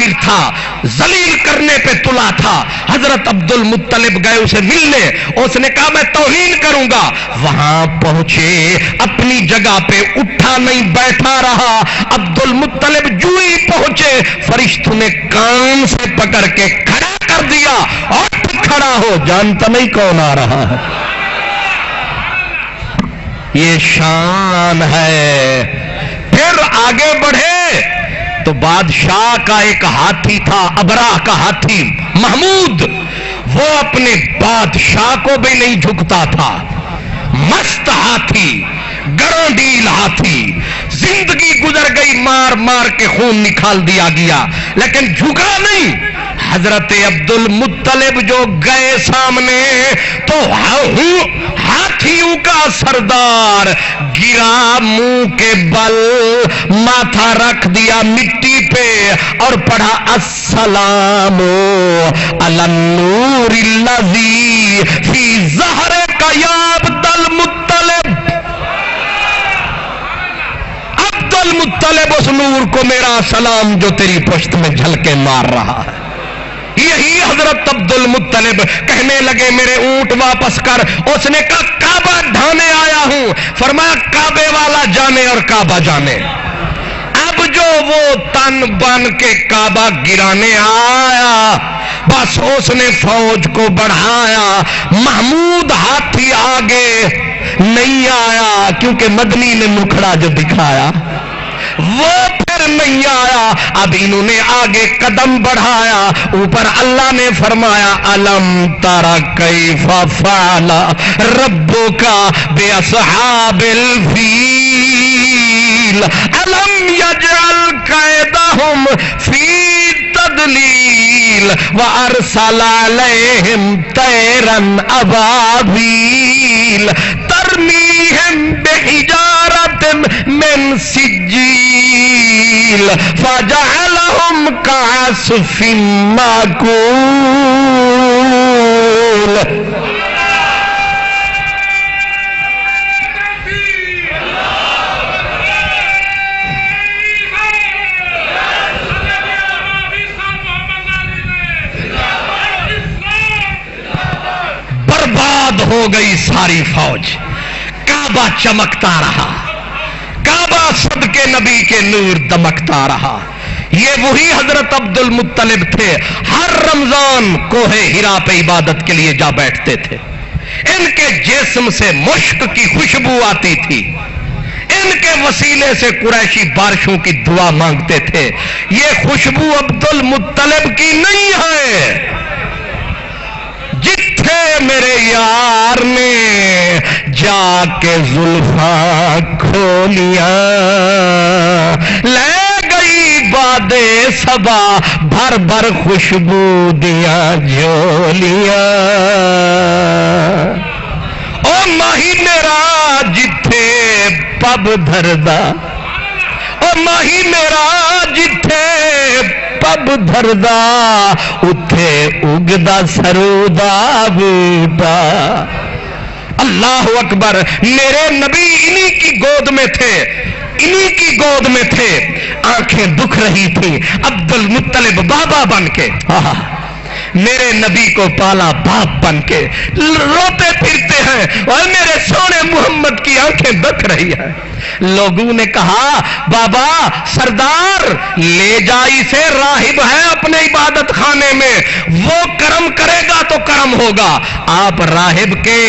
حاضر تھا، ذلیل کرنے پہ تلا تھا. حضرت عبد المطلب گئے اسے ملنے. اس نے کہا میں توہین کروں گا. وہاں پہنچے، اپنی جگہ پہ اٹھا نہیں، بیٹھا رہا. عبد المطلب جو ہی پہنچے، فرشتوں نے کان سے پکڑ کے کھڑا کر دیا. اٹھ کھڑا ہو، جانتا نہیں کون آ رہا ہے. یہ شان ہے. پھر آگے بڑھے تو بادشاہ کا ایک ہاتھی تھا، ابراہ کا ہاتھی محمود. وہ اپنے بادشاہ کو بھی نہیں جھکتا تھا. مست ہاتھی، گرانڈیل ہاتھی. زندگی گزر گئی، مار مار کے خون نکال دیا گیا، لیکن جھکا نہیں. حضرت عبد المطلب جو گئے سامنے تو ہاتھیوں کا سردار گرا، منہ کے بل ماتھا رکھ دیا مٹی پہ اور پڑھا السلام علی النور الذی فی ظہرک یا عبد المطلب. عبد المطلب اس نور کو میرا سلام جو تیری پشت میں جھلکے مار رہا ہے. یہی حضرت عبد المطلب کہنے لگے میرے اونٹ واپس کر. اس نے کہا کعبہ ڈھانے آیا ہوں. فرمایا کعبے والا جانے اور کعبہ جانے. اب جو وہ تن بن کے کعبہ گرانے آیا، بس اس نے فوج کو بڑھایا. محمود ہاتھی آگے نہیں آیا کیونکہ مدنی نے مکھڑا جو دکھایا وہ پھر نہیں آیا. اب انہوں نے آگے قدم بڑھایا. اوپر اللہ نے فرمایا الم تر کیف فعل ربک باصحاب الفیل الم یجعل کیدہم فی تضلیل وارسل علیہم طیرا ابابیل ترمیہم بحجارۃ من سجیل فجعلہم کعصف مأکول. برباد ہو گئی ساری فوج. کعبہ چمکتا رہا، کعبہ صدقے نبی کے نور دمکتا رہا. یہ وہی حضرت عبد المطلب تھے، ہر رمضان کوہ ہرا پہ عبادت کے لیے جا بیٹھتے تھے. ان کے جسم سے مشک کی خوشبو آتی تھی. ان کے وسیلے سے قریشی بارشوں کی دعا مانگتے تھے. یہ خوشبو عبد المطلب کی نہیں ہے. جتھے میرے یار نے جا کے زلفاں کھولیاں، لے گئی بادے صبا بھر بھر خوشبو دیا جھولیاں. او ماہی میرا جتھے پب دھردا، او ماہی میرا جتھے پب دھردا اتھے اگدا سرودا بوٹا. اللہ اکبر. میرے نبی انہی کی گود میں تھے، انہی کی گود میں تھے. آنکھیں دکھ رہی تھی. عبد المطلب بابا بن کے میرے نبی کو پالا باپ بن کے روتے پھرتے ہیں اور میرے سونے محمد کی آنکھیں دکھ رہی ہے. لوگوں نے کہا بابا سردار لے جائی سے راہب ہے اپنے عبادت خانے میں، وہ کرم کرے گا تو کرم ہوگا. آپ راہب کے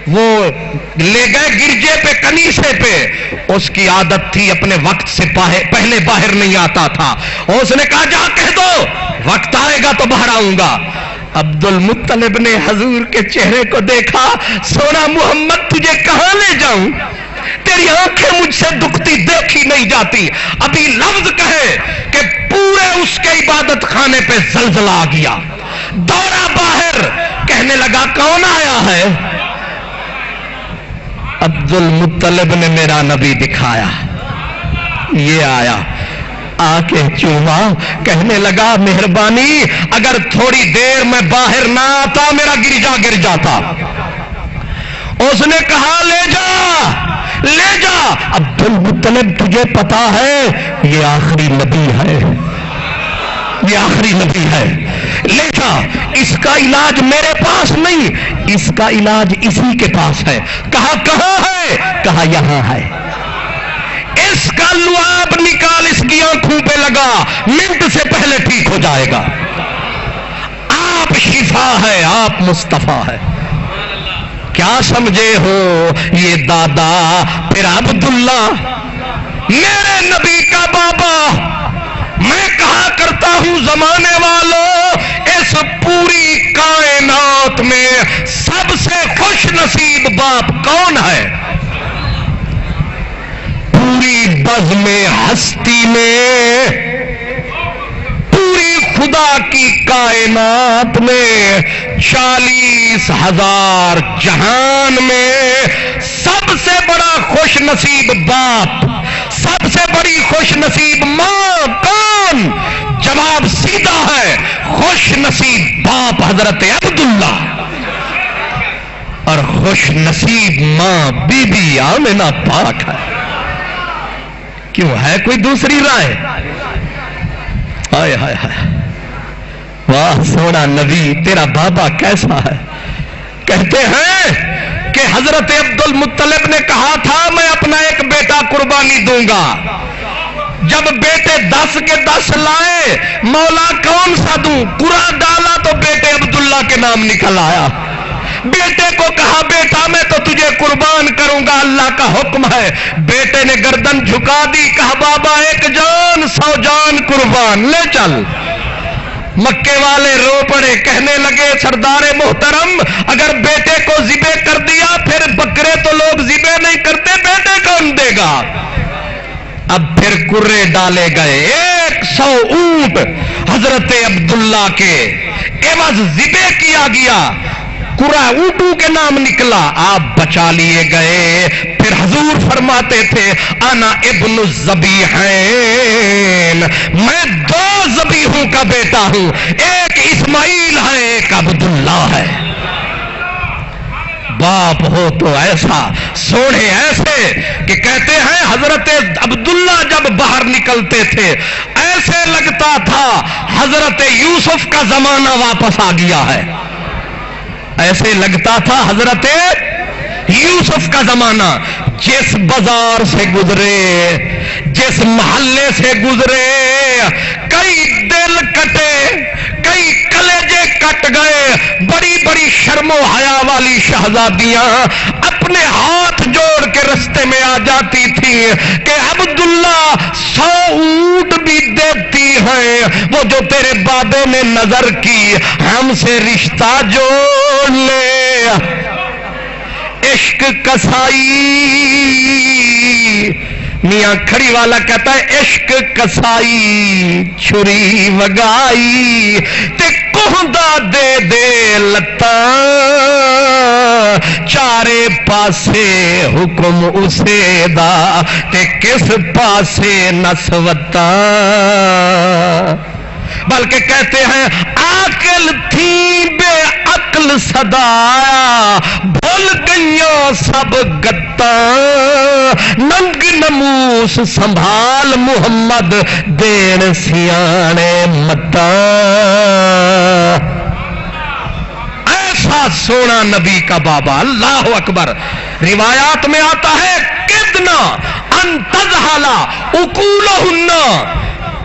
وہ لے گئے گرجے پہ، کنیسے پہ. اس کی عادت تھی اپنے وقت سے پہلے باہر نہیں آتا تھا. اس نے کہا جا کہہ دو وقت آئے گا تو باہر آؤں گا. عبد المطلب نے حضور کے چہرے کو دیکھا. سونا محمد تجھے کہاں لے جاؤں، تیری آنکھیں مجھ سے دکھتی دیکھی نہیں جاتی. ابھی لفظ کہے کہ پورے اس کے عبادت خانے پہ زلزلہ آ گیا. دوڑا باہر، کہنے لگا کون آیا ہے؟ عبد المطلب نے میرا نبی دکھایا. یہ آیا، آ کے چوما، کہنے لگا مہربانی اگر تھوڑی دیر میں باہر نہ آتا میرا گرجا گر جاتا. اس نے کہا لے جا لے جا. عبد المطلب تجھے پتا ہے یہ آخری نبی ہے، یہ آخری نبی ہے، لیکن اس کا علاج میرے پاس نہیں، اس کا علاج اسی کے پاس ہے۔ کہا کہاں ہے؟ کہا یہاں ہے۔ اس کا لعاب نکال اس کی آنکھوں پہ لگا، منٹ سے پہلے ٹھیک ہو جائے گا۔ آپ شفا ہے، آپ مصطفیٰ ہے۔ کیا سمجھے ہو یہ دادا پھر عبداللہ میرے نبی کا بابا؟ میں کہا کرتا ہوں زمانے والوں، اس پوری کائنات میں سب سے خوش نصیب باپ کون ہے؟ پوری بزم ہستی میں، پوری خدا کی کائنات میں، 40,000 جہان میں سب سے بڑا خوش نصیب باپ، سب سے بڑی خوش نصیب ماں کون؟ جواب سیدھا ہے، خوش نصیب باپ حضرت عبداللہ، اور خوش نصیب ماں بی بی آمنہ پاک ہے۔ کیوں ہے کوئی دوسری رائے؟ ہائے ہائے ہائے، واہ سونا نبی تیرا بابا کیسا ہے؟ کہتے ہیں کہ حضرت عبد المطلب نے کہا تھا میں اپنا ایک بیٹا قربانی دوں گا۔ جب بیٹے 10 کے 10 لائے، مولا کون سا دوں؟ قرآن ڈالا تو بیٹے عبداللہ کے نام نکل آیا۔ بیٹے کو کہا بیٹا میں تو تجھے قربان کروں گا، اللہ کا حکم ہے۔ بیٹے نے گردن جھکا دی، کہا بابا 1 جان 100 جان قربان، لے چل۔ مکے والے رو پڑے، کہنے لگے سردار محترم اگر بیٹے کو ذبح کر دیا پھر بکرے تو لوگ ذبح نہیں کرتے، بیٹے کون دے گا؟ اب پھر کرے ڈالے گئے، 100 اونٹ حضرت عبداللہ کے عوض ذبح کیا گیا، کرا اونٹوں کے نام نکلا، آپ بچا لیے گئے۔ پھر حضور فرماتے تھے انا ابن الذبیحین، میں 2 ذبیحوں کا بیٹا ہوں، ایک اسماعیل ہے ایک عبداللہ ہے۔ باپ ہو تو ایسا، سوڑے ایسے کہ کہتے ہیں حضرت عبداللہ جب باہر نکلتے تھے ایسے لگتا تھا حضرت یوسف کا زمانہ واپس آ گیا ہے، ایسے لگتا تھا حضرت یوسف کا زمانہ۔ جس بازار سے گزرے، جس محلے سے گزرے، کئی دل کٹے، کئی کلیجے کٹ گئے۔ بڑی بڑی شرم و حیا والی شہزادیاں اپنے ہاتھ جوڑ کے رستے میں آ جاتی تھی کہ عبداللہ 100 اونٹ بھی دیتی ہیں، وہ جو تیرے بابے نے نظر کی، ہم سے رشتہ جوڑ لے۔ عشق کسائی، میاں کھڑی والا کہتا ہے عشق کسائی چھری وگائی تے کوہندا دے دے لتاں، چارے پاسے حکم اسے دا تے کس پاسے نسوتاں۔ بلکہ کہتے ہیں عاقل تھی بے عقل صدایا، بھول گئیاں سب گتاں، ننگ نموس سنبھال محمد دین سیانے متاں۔ ایسا سونا نبی کا بابا، اللہ اکبر۔ روایات میں آتا ہے کدنا ان تزحلا عقولہن،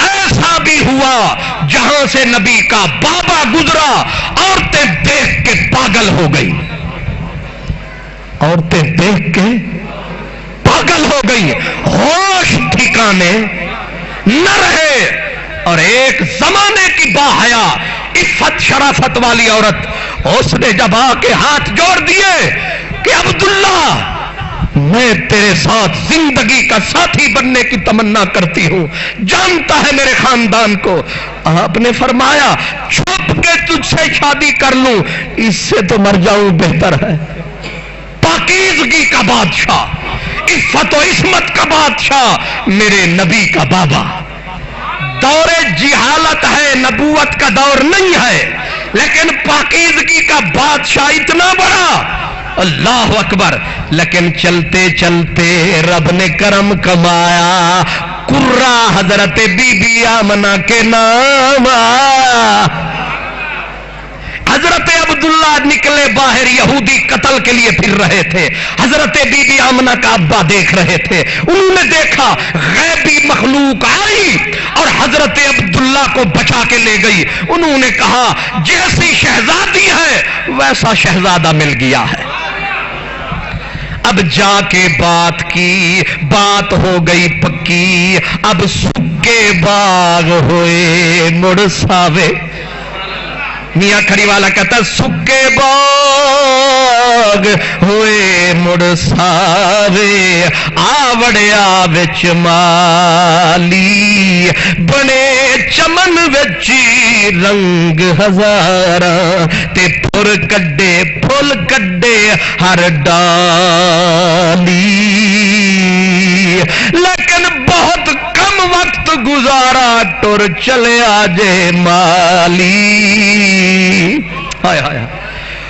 ایسا بھی ہوا جہاں سے نبی کا بابا گزرا عورتیں دیکھ کے پاگل ہو گئی، عورتیں دیکھ کے پاگل ہو گئی، ہوش ٹھکانے نہ رہے۔ اور ایک زمانے کی باحیا عفت شرافت والی عورت، اس نے جب آ کے ہاتھ جوڑ دیے کہ عبداللہ میں تیرے ساتھ زندگی کا ساتھی بننے کی تمنا کرتی ہوں، جانتا ہے میرے خاندان کو، آپ نے فرمایا چھپ کے تجھ سے شادی کر لوں، اس سے تو مر جاؤں بہتر ہے۔ پاکیزگی کا بادشاہ، عفت و عصمت کا بادشاہ، میرے نبی کا بابا۔ دور جہالت ہے، نبوت کا دور نہیں ہے، لیکن پاکیزگی کا بادشاہ اتنا بڑا، اللہ اکبر۔ لیکن چلتے چلتے رب نے کرم کمایا، قرہ حضرت بی بی آمنہ کے نام. حضرت عبداللہ نکلے باہر، یہودی قتل کے لیے پھر رہے تھے. حضرت بی بی آمنہ کا ابا دیکھ رہے تھے. انہوں نے دیکھا غیبی مخلوق آئی اور حضرت عبداللہ کو بچا کے لے گئی. انہوں نے کہا جیسی شہزادی ہے ویسا شہزادہ مل گیا ہے. اب جا کے بات کی، بات ہو گئی پکی. اب سکے باغ ہوئے مڑ ساوے. میاں کھڑی والا کہتا ہے سکے باغ ہوئے مڑ ساوے، آوڑیا وچ مالی بنے چمن وچی رنگ ہزاراں تے پھر کڈے ہر ڈالی. لیکن بہت کم وقت گزارا ٹر چلے آجے مالی. ہائے ہائے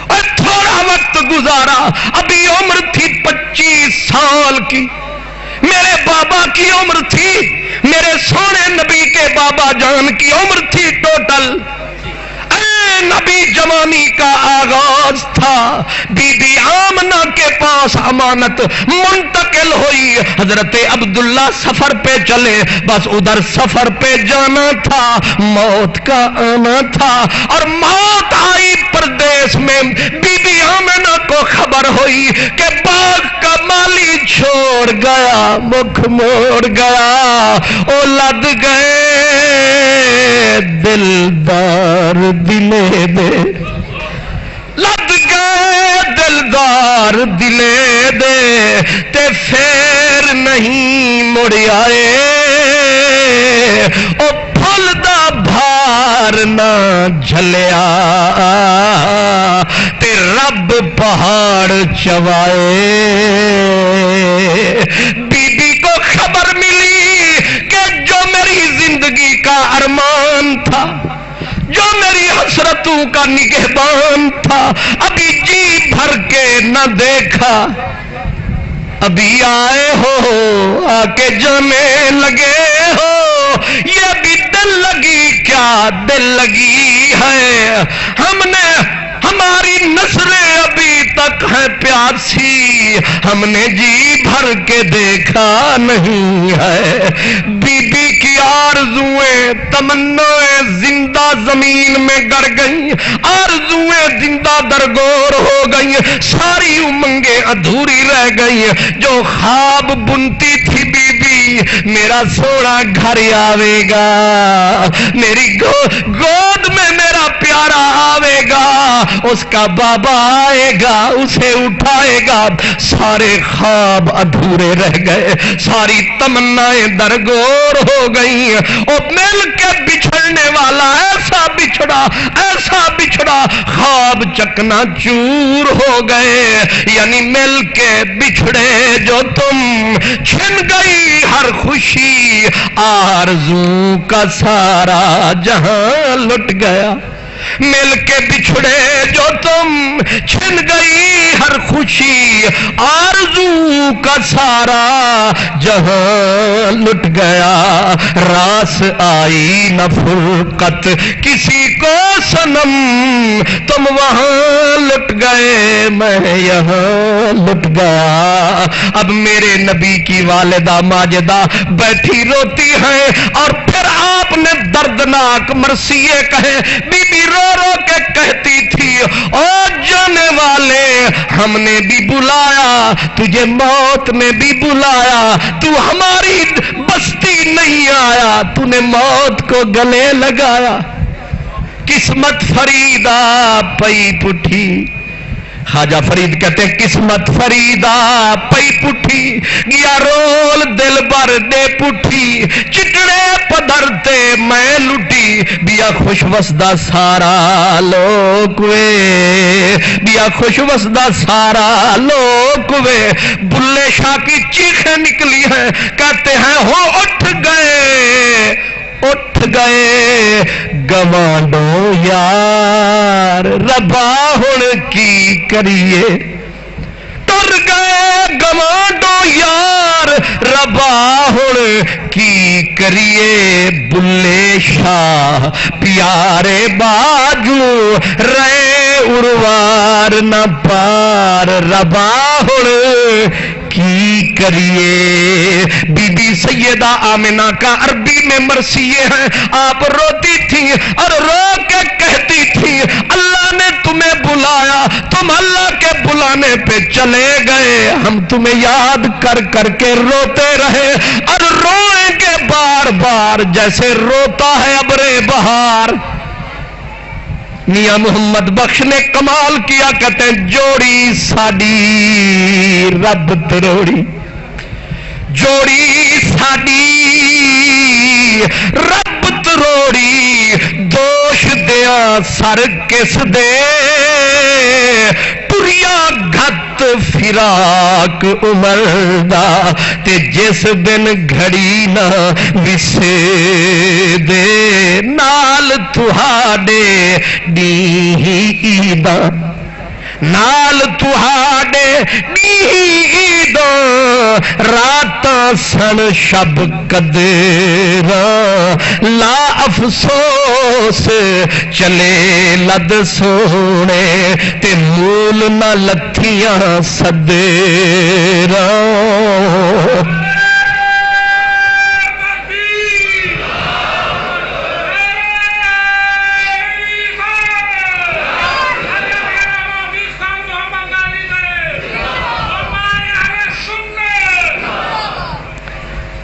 اور تھوڑا وقت گزارا، ابھی عمر تھی 25 سال کی. میرے بابا کی عمر تھی، میرے سونے نبی کے بابا جان کی عمر تھی ٹوٹل. نبی جوانی کا آغاز تھا. بی بی آمنہ کے پاس امانت منتقل ہوئی. حضرت عبداللہ سفر پہ چلے، بس ادھر سفر پہ جانا تھا، موت کا آنا تھا. اور موت آئی پردیس میں. بی بی آمنہ کو خبر ہوئی کہ باغ کا مالی چھوڑ گیا، مکھ موڑ گیا. او لد گئے دلدار دلے دے، لد گئے دلدار دلے دے تے پھر نہیں مڑ آئے. او پھل دا بھار نہ جھلیا تے رب پہاڑ چوائے. بی بی کو خبر ملی کہ جو میری زندگی کا ارمان تھا، جو میری حسرتوں کا نگہبان تھا، ابھی جی بھر کے نہ دیکھا. ابھی آئے ہو، آ کے جانے لگے ہو. یہ بھی دل لگی کیا دل لگی ہے. ہم نے ہماری نسلیں ابھی تک ہے پیاسی، ہم نے جی بھر کے دیکھا نہیں ہے. بی بی کی آرزویں تمنائیں زندہ زمین میں گڑ گئیں، آرزویں زندہ درگور ہو گئیں، ساری امنگیں ادھوری رہ گئیں. جو خواب بنتی تھی بی بی میرا سونا گھر آوے گا، میری گود میں میرا پیارا آوے گا، اس کا بابا آئے گا اسے اٹھائے گا. سارے خواب ادھورے رہ گئے، ساری تمنائیں درگور ہو گئیں. اور مل کے بچھڑنے والا ایسا بچھڑا خواب چکنا چور ہو گئے. یعنی مل کے بچھڑے جو تم، چھن گئی ہر خوشی، آرزو کا سارا جہاں لٹ گیا. مل کے بچھڑے جو تم، چھن گئی ہر خوشی، آرزو کا سارا جہاں لٹ گیا. راس آئی نہ فرقت کسی کو صنم، تم وہاں لٹ گئے میں یہاں لٹ گیا. اب میرے نبی کی والدہ ماجدہ بیٹھی روتی ہے اور پھر آپ نے دردناک مرثیے کہے. بی بی رو رو کے کہتی تھی او جانے والے، ہم نے بھی بلایا تجھے، موت نے بھی بلایا، تو ہماری بستی نہیں آیا، تو نے موت کو گلے لگایا. قسمت فریدہ پئی پٹھی. خواجہ فرید کہتے ہیں قسمت فریدہ پئی پٹھی، گیا رول دل بر دے پٹھی، چٹڑے پدھرتے میں لٹی، بیا خوش وسدہ سارا لوک وے، بیا خوش وسدہ سارا لوک وے. بلے شاہ کی چیخیں نکلی ہیں، کہتے ہیں ہو اٹھ گئے گوانڈو یار، ربا ہن کی کریے. ٹر گئے گوانڈو یار ربا ہن کی کریے بلے شاہ پیارے باجو رے اروار نہ پار ربا ہن کی کریے. بی بی سیدہ آمنہ کا عربی میں مرثیے ہیں. آپ روتی تھی اور رو کے کہتی تھی اللہ نے تمہیں بلایا, تم اللہ کے بلانے پہ چلے گئے, ہم تمہیں یاد کر کر کے روتے رہے اور روئیں گے بار بار جیسے روتا ہے ابر بہار. میاں محمد بخش نے کمال کیا, کہتے ہیں جوڑی ساڈی رب تروڑی, جوڑی ساڈی رب تروڑی, دوش دیا سر کس دے پوریا گھت فراق عمر دا, تے جس دن گھڑی نہ وسے دے نال تہاڈے دیدا, نال تہاڈے دیدا راتاں سن شب قدراں لا افسوس چلے لد سونے تے مول نہ لتھیاں صدراں.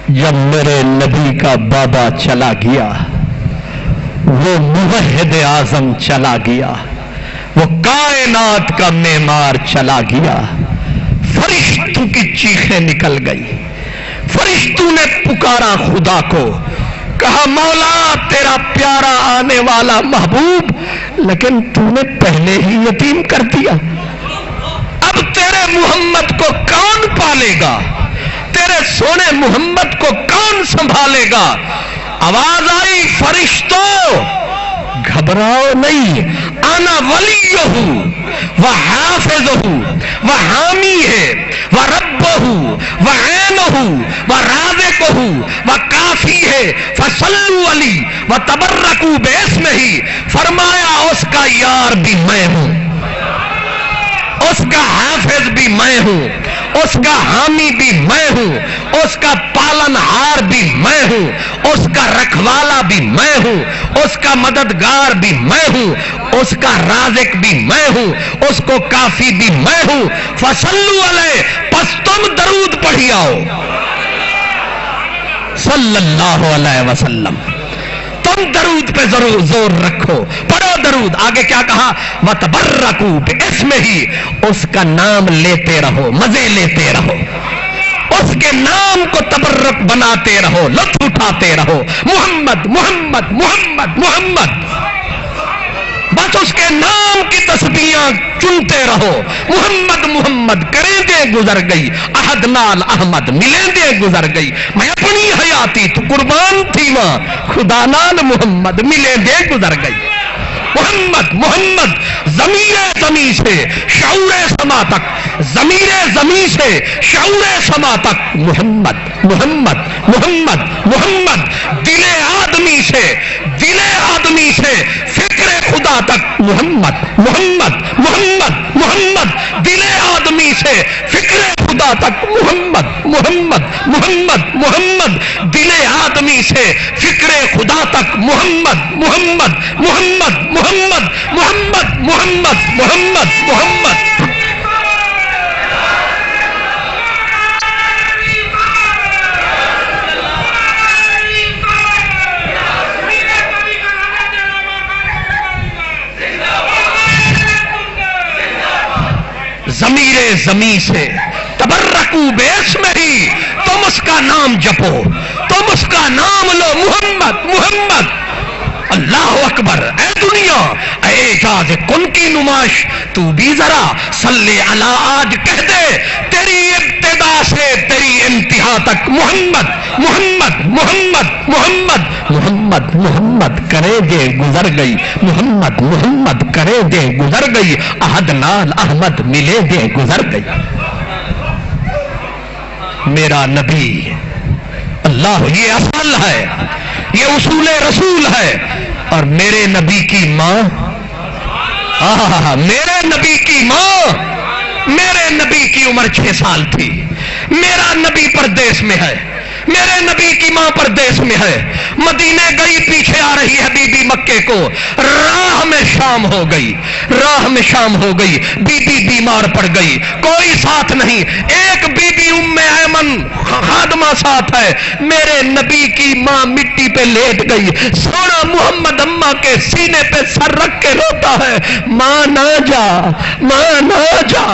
جب میرے نبی کا بابا چلا گیا, وہ موحد اعظم چلا گیا, وہ کائنات کا معمار چلا گیا, فرشتوں کی چیخیں نکل گئی. فرشتوں نے پکارا خدا کو, کہا مولا تیرا پیارا آنے والا محبوب, لیکن تو نے پہلے ہی یتیم کر دیا, اب تیرے محمد کو کون پالے گا, تیرے سونے محمد کو کون سنبھالے گا. آواز آئی فرشتوں گھبراؤ نہیں, انا ولیہ و حافظہ و حامی ہے و ربہ و عینہ و رازقہ و کافی ہے فصلوا علی و تبرکوا باسمہ. فرمایا اس کا یار بھی میں ہوں, اس کا حافظ بھی میں ہوں, اس کا حامی بھی میں ہوں, اس کا پالن ہار بھی میں ہوں, اس کا رکھوالا بھی میں ہوں, اس کا مددگار بھی میں ہوں, اس کا رازق بھی میں ہوں, اس کو کافی بھی میں ہوں. فصلوا علیہ, پس تم درود پڑھی آؤ صلی اللہ علیہ وسلم, تم درود پہ ضرور زور رکھو, پڑھو درود. آگے کیا کہا, وَتَبَرَّكُوا بِاسْمِهِ, اس کا نام لیتے رہو, مزے لیتے رہو, اس کے نام کو تبرک بناتے رہو, لطف اٹھاتے رہو. محمد محمد محمد محمد, بس اس کے نام کی تسبیحاں چنتے رہو. محمد محمد کریں دے گزر گئی, احد نال احمد ملیں دے گزر گئی, میں اپنی حیاتی تو قربان تھی ماں, خدا نال محمد ملیں دے گزر گئی. محمد محمد ضمیر زمین سے شعور سما تک, ضمیر زمین سے شعور سما تک محمد محمد محمد محمد, دل آدمی سے فکر خدا تک محمد محمد محمد محمد, دل آدمی سے فکر خدا تک محمد محمد محمد محمد, دل آدمی سے فکر خدا تک محمد محمد محمد محمد محمد محمد محمد محمد. ضمیر زمین سے تبرکوا باسمہ, تم اس کا نام جپو, تم اس کا نام لو, محمد محمد. اللہ اکبر. اے دنیا, اے اعجاز کن کی نمائش, تو بھی ذرا صلی علی آج کہہ دے, تیری ابتدا سے تیری انتہا تک محمد محمد محمد محمد محمد محمد کرے دے گزر گئی, محمد محمد کرے دے گزر گئی, احد نال احمد ملے دے گزر گئی. میرا نبی اللہ، یہ اصل ہے، یہ اصول رسول ہے. اور میرے نبی کی ماں، میرے نبی کی ماں، میرے نبی کی عمر 6 سال تھی. میرا نبی پردیس میں ہے، میرے نبی کی ماں پردیس میں ہے. مدینے گئی، پیچھے آ رہی ہے بی بی مکے کو. راہ میں شام ہو گئی، راہ میں شام ہو گئی. بی بی بیمار پڑ گئی، کوئی ساتھ نہیں. ایک بی بی ام ایمن خادمہ ساتھ ہے. میرے نبی کی ماں مٹی پہ لیٹ گئی. سونا محمد اماں کے سینے پہ سر رکھ کے روتا ہے، ماں نہ جا، ماں نہ جا،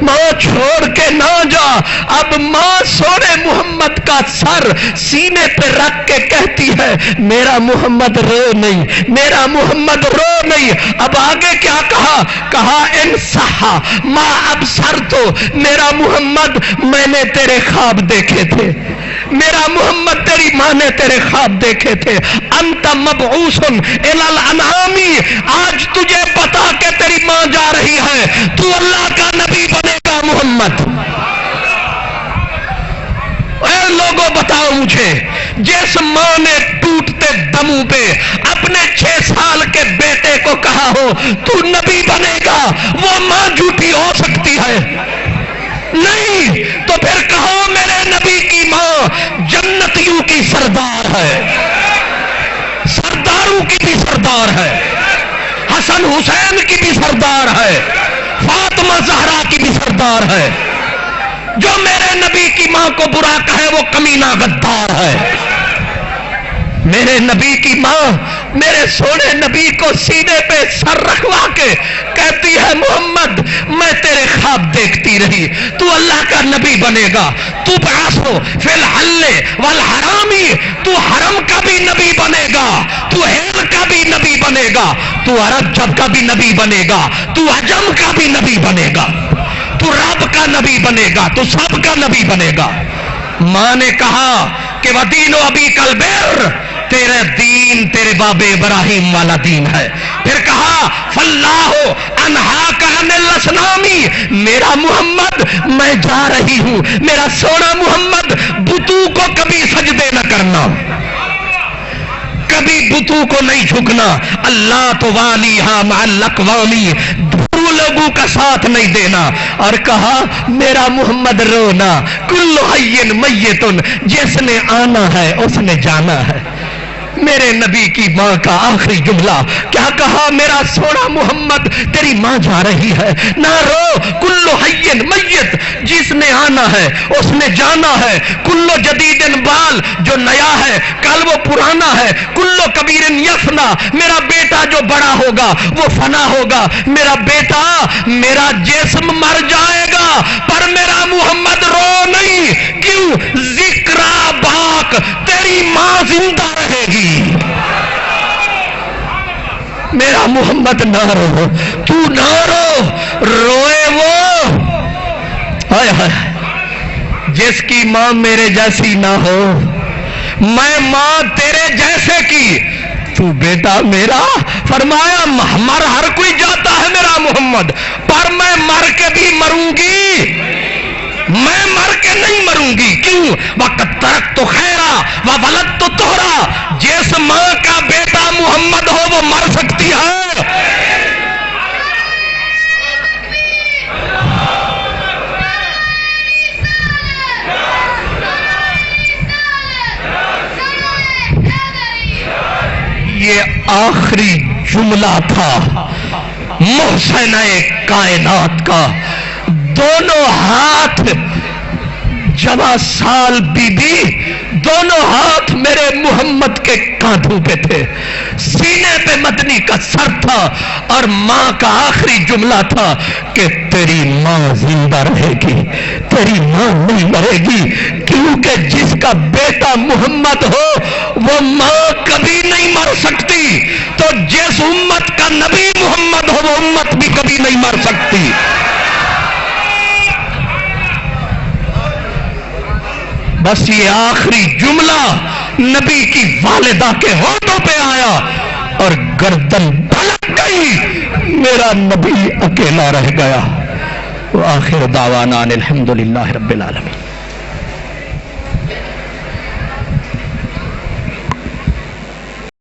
ماں چھوڑ کے نہ جا. اب ماں سونے محمد کا سر سینے پہ رکھ کے کہتی ہے میرا محمد رو نہیں، میرا محمد رو نہیں. اب آگے کیا کہا؟ کہا ان صحا ما ابصرتو، میرا محمد میں نے تیرے خواب دیکھے تھے، میرا محمد تیری ماں نے تیرے خواب دیکھے تھے. انت مبعوث الی الانعام، آج تجھے پتا کہ تیری ماں جا رہی ہے، تو اللہ کا نبی بنے گا محمد. اے لوگوں بتاؤ مجھے، جس ماں نے ٹوٹتے دموں پہ اپنے 6 سال کے بیٹے کو کہا ہو تو نبی بنے گا، وہ ماں جھوٹی ہو سکتی ہے؟ نہیں. تو پھر کہو میرے نبی کی ماں جنتیوں کی سردار ہے، سرداروں کی بھی سردار ہے، حسن حسین کی بھی سردار ہے، فاطمہ زہرا کی بھی سردار ہے. جو میرے نبی کی ماں کو برا کہے وہ کمینہ غدار ہے. میرے نبی کی ماں میرے سونے نبی کو سینے پہ سر رکھوا کے کہتی ہے محمد میں تیرے خواب دیکھتی رہی، تو اللہ کا نبی بنے گا، تو بعثو فی الحل والحرام، تو حرم کا بھی نبی بنے گا، تو حل کا بھی نبی بنے گا، تو عرب جب کا بھی نبی بنے گا، تو عجم کا بھی نبی بنے گا، تو رب کا نبی بنے گا، تو سب کا نبی بنے گا. ماں نے کہا کہ وَدِينُ أَبِيكَ الْبِرُّ، تیرا دین تیرے باب ابراہیم والا دین ہے. پھر کہا فَاللَّهُ أَنْهَاكَ عَنِ الْأَصْنَامِ، میرا محمد میں جا رہی ہوں، میرا سونا محمد بتوں کو کبھی سجدے نہ کرنا، کبھی بتوں کو نہیں جھکنا. اللہ تو والیہا مع الاقوامی، لوگوں کا ساتھ نہیں دینا. اور کہا میرا محمد رونا، کل حی میت، جس نے آنا ہے اس نے جانا ہے. میرے نبی کی ماں کا آخری جملہ کیا کہا؟ میرا سونا محمد تیری ماں جا رہی ہے، نہ رو، کل حی میت، جس نے آنا ہے اس نے جانا ہے. کل جدید بال، جو نیا ہے کل وہ پرانا ہے. کل کبیر یفنا، میرا بیٹا جو بڑا ہوگا وہ فنا ہوگا. میرا بیٹا، میرا جسم مر جائے گا پر میرا محمد رو نہیں. کیوں؟ ذکر باق، تیری ماں زندہ رہے گی. میرا محمد نہ رو، تو نہ رو، روئے وہ ہائے ہائے جس کی ماں میرے جیسی نہ ہو. میں ماں تیرے جیسے کی، تو بیٹا میرا. فرمایا مر ہر کوئی جاتا ہے میرا محمد، پر میں مر کے بھی مروں گی، میں مر کے نہیں مروں گی. کیوں؟ وقت ترک تو خیرا و ولد تو توہرا، جس ماں کا بیٹا محمد ہو وہ مر سکتی ہے. یہ آخری جملہ تھا محسنہ کائنات کا. دونوں ہاتھ جوان سال بی بی، دونوں ہاتھ میرے محمد کے کاندھوں پہ تھے، سینے پہ مدنی کا سر تھا، اور ماں کا آخری جملہ تھا کہ تیری ماں زندہ رہے گی، تیری ماں نہیں مرے گی. کیونکہ جس کا بیٹا محمد ہو وہ ماں کبھی نہیں مر سکتی. تو جس امت کا نبی محمد ہو وہ امت بھی کبھی نہیں مر سکتی. بس یہ آخری جملہ نبی کی والدہ کے ہونٹوں پہ آیا اور گردن پلٹ گئی، میرا نبی اکیلا رہ گیا. وآخر دعوانا الحمدللہ رب العالمین.